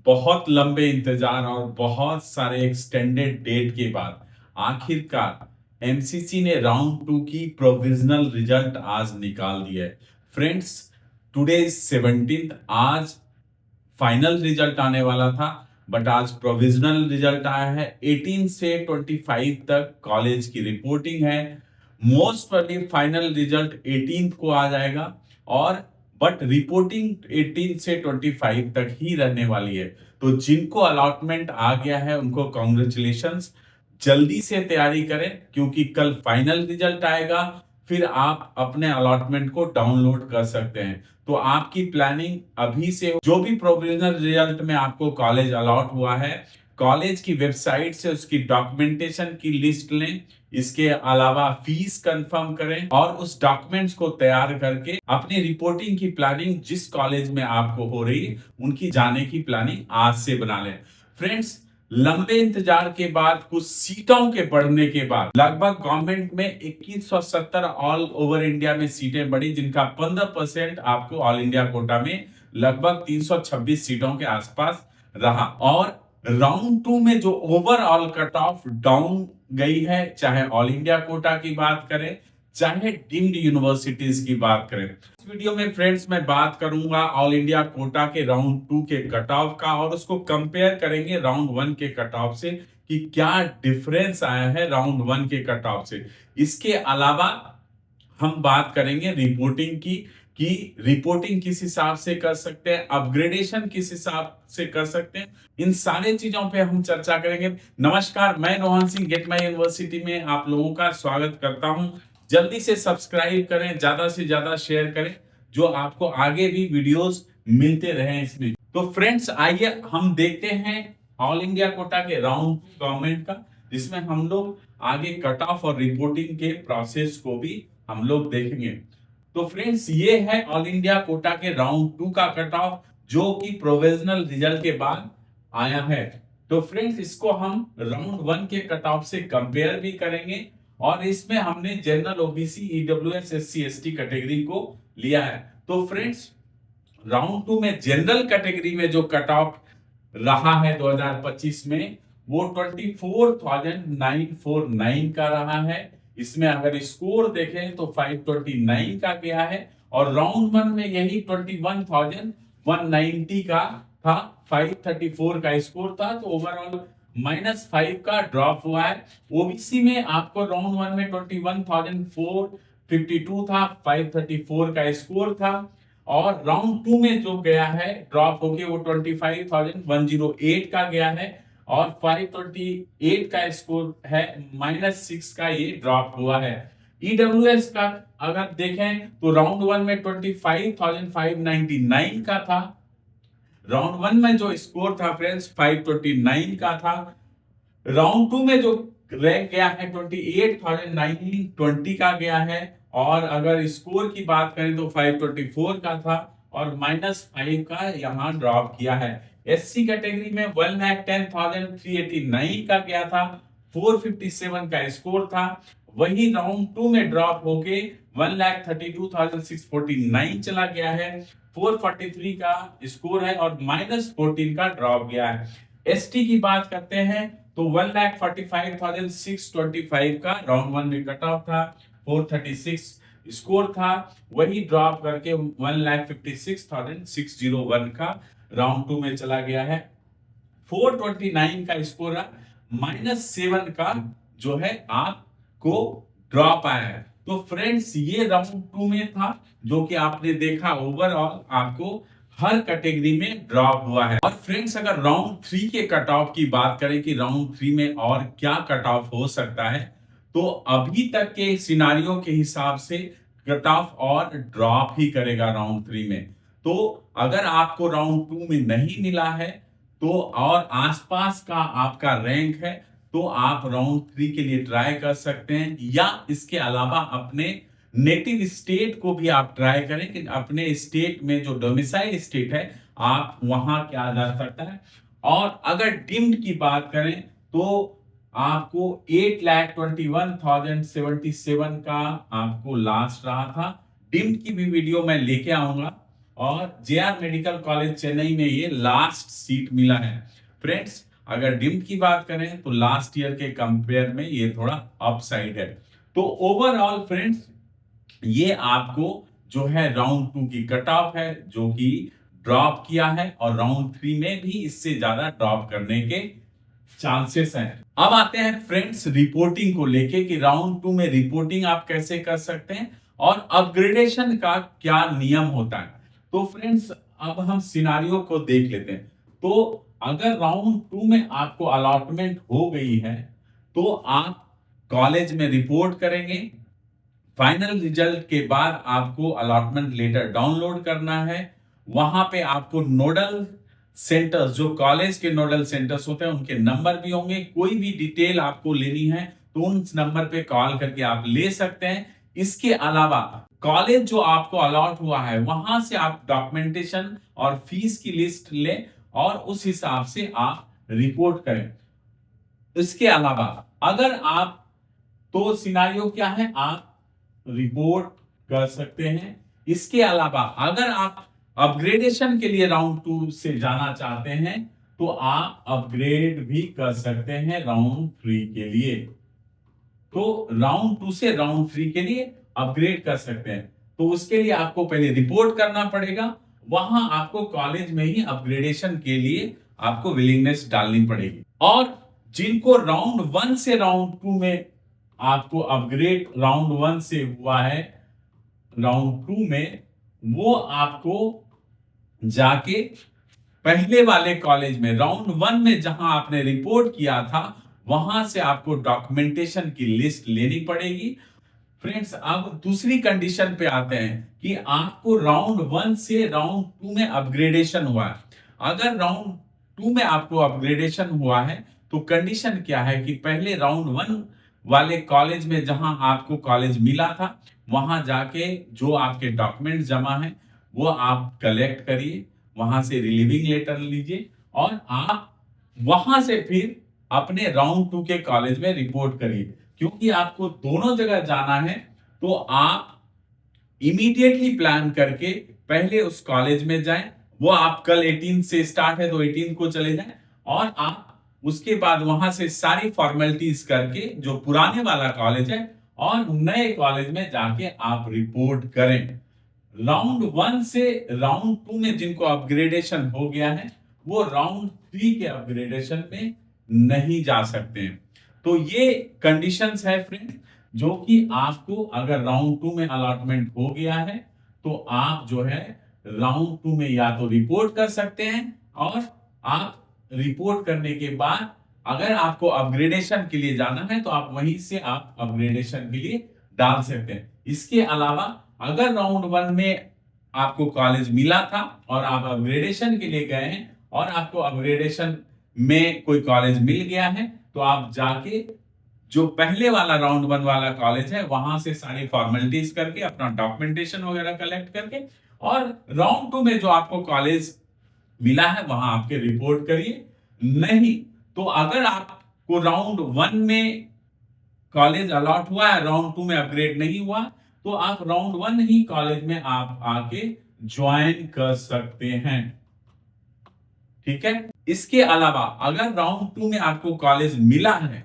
बहुत लंबे इंतजार और बहुत सारे एक्सटेंडेड डेट के बाद आखिरकार एमसीसी ने राउंड टू की प्रोविजनल रिजल्ट आज निकाल दिया है। Friends, today is 17th। आज फाइनल रिजल्ट आने वाला था, बट आज प्रोविजनल रिजल्ट आया है। 18 से 25 तक कॉलेज की रिपोर्टिंग है। Most probably final result 18th को आ जाएगा, और बट रिपोर्टिंग 18 से 25 तक ही रहने वाली है। तो जिनको अलॉटमेंट आ गया है उनको कॉन्ग्रेचुलेशंस। जल्दी से तैयारी करें, क्योंकि कल फाइनल रिजल्ट आएगा, फिर आप अपने अलॉटमेंट को डाउनलोड कर सकते हैं। तो आपकी प्लानिंग अभी से, जो भी प्रोविजनल रिजल्ट में आपको कॉलेज अलॉट हुआ है, कॉलेज की वेबसाइट से उसकी डॉक्यूमेंटेशन की लिस्ट लें। इसके अलावा फीस कंफर्म करें और उस डॉक्यूमेंट्स को तैयार करके अपनी रिपोर्टिंग की प्लानिंग जिस कॉलेज में आपको हो रही है उनकी जाने की प्लानिंग आज से बना लें। फ्रेंड्स, लंबे इंतजार के बाद, कुछ सीटों के बढ़ने के बाद, लगभग गवर्नमेंट में 2170 ऑल ओवर इंडिया में सीटें बढ़ी, जिनका 15% आपको ऑल इंडिया कोटा में लगभग 326 सीटों के आसपास रहा। और राउंड टू में जो ओवरऑल कट ऑफ डाउन गई है, चाहे ऑल इंडिया कोटा की बात करें, चाहे डीम्ड यूनिवर्सिटीज की बात करें। इस वीडियो में फ्रेंड्स मैं बात करूंगा ऑल इंडिया कोटा के राउंड टू के कट ऑफ का, और उसको कंपेयर करेंगे राउंड वन के कट ऑफ से कि क्या डिफरेंस आया है राउंड वन के कट ऑफ से। इसके अलावा हम बात करेंगे रिपोर्टिंग की, कि रिपोर्टिंग किस हिसाब से कर सकते हैं, अपग्रेडेशन किस हिसाब से कर सकते हैं। इन सारे चीजों पे हम चर्चा करेंगे। नमस्कार, मैं Rohan Singh get my university में आप लोगों का स्वागत करता हूं। जल्दी से सब्सक्राइब करें, ज्यादा से ज्यादा शेयर करें, जो आपको आगे भी वीडियोस मिलते रहे इसमें। तो फ्रेंड्स, आइए हम देखते हैं ऑल इंडिया कोटा के राउंड गवर्नमेंट का, जिसमें हम लोग आगे कट ऑफ और रिपोर्टिंग के प्रोसेस को भी हम लोग देखेंगे। तो फ्रेंड्स, ये है ऑल इंडिया कोटा के राउंड टू का कट ऑफ, जो कि प्रोविजनल रिजल्ट के बाद आया है। तो फ्रेंड्स, इसको हम राउंड वन के कट ऑफ से कंपेयर भी करेंगे, और इसमें हमने general, OBC, EWS, SC, ST category को लिया है। तो फ्रेंड्स, राउंड टू में जनरल कैटेगरी में जो कट ऑफ रहा है 2025 में, वो 24,949 का रहा है। इसमें अगर स्कोर देखें तो 529 का गया है, और राउंड वन में यही 21,190 का था, 534 का स्कोर था। तो ओवरऑल -5 का ड्रॉप हुआ है। ओबीसी में आपको राउंड वन में 21,452 था, 534 का स्कोर था, और राउंड टू में जो गया है ड्रॉप होके वो 25,108 का गया है, और 528 का स्कोर है, -6 का ये ड्रॉप हुआ है। ईडब्ल्यूएस का अगर देखें तो राउंड वन में 25,599 का था। राउंड वन में जो स्कोर था फ्रेंड्स 529 का था। राउंड टू में जो रैंक गया है 28,920 का गया है, और अगर स्कोर की बात करें तो 524 का था, और -5 का यहाँ ड्रॉप किया है। एससी कैटेगरी में 1,10,389 का गया था, 457 का स्कोर था। वही राउंड टू में ड्रॉप होके 1,32,649 चला गया है, 443 का स्कोर है, और -14 का ड्रॉप गया है। एसटी की बात करते हैं तो 1,45,625 का राउंड वन में कट ऑफ था, 436 स्कोर था। वही ड्रॉप करके 1,56,601 का राउंड टू में चला गया है। 429 का स्कोर है, -7 का जो है आपको ड्रॉप आया है। तो फ्रेंड्स, ये राउंड टू में था, जो कि आपने देखा ओवरऑल आपको हर कैटेगरी में ड्रॉप हुआ है। और फ्रेंड्स, अगर राउंड थ्री के कट ऑफ की बात करें कि राउंड थ्री में और क्या कट ऑफ हो सकता है, तो अभी तक के सिनारियों के हिसाब से कट ऑफ और ड्रॉप ही करेगा राउंड थ्री में। तो अगर आपको राउंड टू में नहीं मिला है, तो और आसपास का आपका रैंक है, तो आप राउंड थ्री के लिए ट्राई कर सकते हैं, या इसके अलावा अपने नेटिव स्टेट को भी आप ट्राई करें कि अपने स्टेट में जो डोमिसाइल स्टेट है आप वहां क्या जा सकता है। और अगर डिम्ड की बात करें तो आपको 8,21,077 का आपको लास्ट रहा था। डिम्ड की भी वीडियो मैं लेके आऊंगा, और जेआर मेडिकल कॉलेज चेन्नई में ये लास्ट सीट मिला है। फ्रेंड्स, अगर डीम्ड की बात करें तो लास्ट ईयर के कंपेयर में ये थोड़ा अपसाइड है। तो ओवरऑल फ्रेंड्स, ये आपको जो है राउंड 2 की कट ऑफ है जो कि ड्रॉप किया है, और राउंड 3 में भी इससे ज्यादा ड्रॉप करने के चांसेस हैं। अब आते हैं फ्रेंड्स रिपोर्टिंग को लेके कि राउंड 2 में रिपोर्टिंग आप कैसे कर सकते हैं और अपग्रेडेशन का क्या नियम होता है। तो फ्रेंड्स, अब हम सिनारियो को देख लेते हैं। तो अगर राउंड 2 में आपको अलॉटमेंट हो गई है तो आप कॉलेज में रिपोर्ट करेंगे। फाइनल रिजल्ट के बाद आपको अलॉटमेंट लेटर डाउनलोड करना है। वहां पे आपको नोडल सेंटर्स, जो कॉलेज के नोडल सेंटर्स होते हैं, उनके नंबर भी होंगे। कोई भी डिटेल आपको लेनी है तो उन नंबर पे कॉल करके आप ले सकते हैं। इसके अलावा कॉलेज जो आपको अलॉट हुआ है वहां से आप डॉक्यूमेंटेशन और फीस की लिस्ट लें और उस हिसाब से आप रिपोर्ट करें। इसके अलावा अगर आप, तो सिनारियो क्या है, आप रिपोर्ट कर सकते हैं। इसके अलावा अगर आप अपग्रेडेशन के लिए राउंड 2 से जाना चाहते हैं तो आप अपग्रेड भी कर सकते हैं राउंड 3 के लिए। तो राउंड 2 से राउंड 3 के लिए अपग्रेड कर सकते हैं। तो उसके लिए आपको पहले रिपोर्ट करना पड़ेगा। वहां आपको कॉलेज में ही अपग्रेडेशन के लिए आपको विलिंगनेस डालनी पड़ेगी। और जिनको राउंड 1 से राउंड 2 में आपको अपग्रेड राउंड 1 से हुआ है राउंड 2 में, वो आपको जाके पहले वाले कॉलेज में राउंड 1 में जहां आपने रिपोर्ट किया था वहां से आपको डॉक्यूमेंटेशन की लिस्ट लेनी पड़ेगी। फ्रेंड्स, अब दूसरी कंडीशन पे आते हैं कि आपको राउंड 1 से राउंड 2 में अपग्रेडेशन हुआ है। अगर राउंड 2 में आपको अपग्रेडेशन हुआ है तो कंडीशन क्या है कि पहले राउंड 1 वाले कॉलेज में जहां आपको कॉलेज मिला था वहां जाके जो आपके डॉक्यूमेंट जमा है वो आप कलेक्ट करिए, वहां से रिलीविंग लेटर लीजिए और आप वहां से फिर अपने राउंड 2 के कॉलेज में रिपोर्ट करिए। क्योंकि आपको दोनों जगह जाना है तो आप इमीडिएटली प्लान करके पहले उस कॉलेज में जाएं। वो आप कल 18 से स्टार्ट है तो 18 को चले जाएं और आप उसके बाद वहां से सारी फॉर्मेलिटीज करके जो पुराने वाला कॉलेज है और नए कॉलेज में जाके आप रिपोर्ट करें। राउंड 1 से राउंड 2 में जिनको अपग्रेडेशन हो गया है वो राउंड 3 के अपग्रेडेशन में नहीं जा सकते। तो ये कंडीशंस है फ्रेंड्स, जो कि आपको अगर राउंड 2 में अलॉटमेंट हो गया है तो आप जो है राउंड 2 में या तो रिपोर्ट कर सकते हैं और आप रिपोर्ट करने के बाद अगर आपको अपग्रेडेशन के लिए जाना है तो आप वहीं से आप अपग्रेडेशन के लिए डाल सकते हैं। इसके अलावा अगर राउंड 1 में आपको कॉलेज मिला था और आप अपग्रेडेशन के लिए गए हैं और आपको अपग्रेडेशन में कोई कॉलेज मिल गया है तो आप जाके जो पहले वाला राउंड 1 वाला कॉलेज है वहां से सारी फॉर्मेलिटीज करके अपना डॉक्यूमेंटेशन वगैरह कलेक्ट करके और राउंड 2 में जो आपको कॉलेज मिला है वहां आपके रिपोर्ट करिए। नहीं तो अगर आपको राउंड 1 में कॉलेज अलॉट हुआ है, राउंड 2 में अपग्रेड नहीं हुआ, तो आप राउंड 1 ही कॉलेज में आप आके ज्वाइन कर सकते हैं। ठीक है। इसके अलावा अगर राउंड 2 में आपको कॉलेज मिला है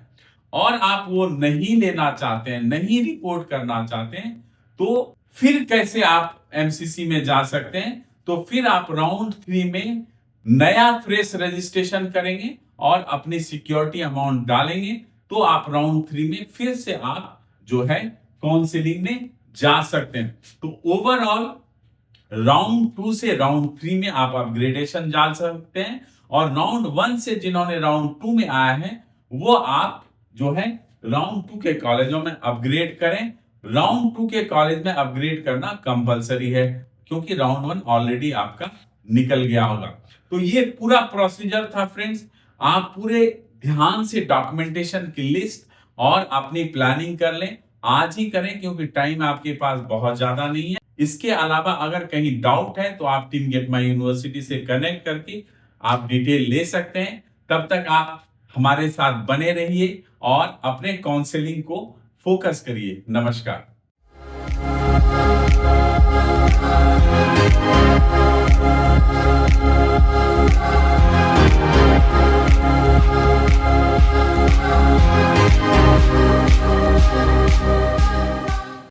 और आप वो नहीं लेना चाहते हैं, नहीं रिपोर्ट करना चाहते हैं, तो फिर कैसे आप एमसीसी में जा सकते हैं? तो फिर आप राउंड 3 में नया फ्रेश रजिस्ट्रेशन करेंगे और अपनी सिक्योरिटी अमाउंट डालेंगे तो आप राउंड 3 में फिर से आप जो है काउंसलिंग में जा सकते हैं। तो ओवरऑल राउंड 2 से राउंड 3 में आप अपग्रेडेशन जा सकते हैं और राउंड 1 से जिन्होंने राउंड 2 में आया है वो आप जो है राउंड 2 के कॉलेजों में अपग्रेड करें। राउंड 2 के कॉलेज में अपग्रेड करना कंपलसरी है क्योंकि राउंड 1 ऑलरेडी आपका निकल गया होगा। तो ये पूरा प्रोसीजर था फ्रेंड्स। आप पूरे ध्यान से डॉक्यूमेंटेशन की लिस्ट और अपनी प्लानिंग कर लें, आज ही करें क्योंकि टाइम आपके पास बहुत ज्यादा नहीं है। इसके अलावा अगर कहीं डाउट है तो आप टीम गेट माई यूनिवर्सिटी से कनेक्ट करके आप डिटेल ले सकते हैं। तब तक आप हमारे साथ बने रहिए और अपने काउंसलिंग को फोकस करिए। नमस्कार।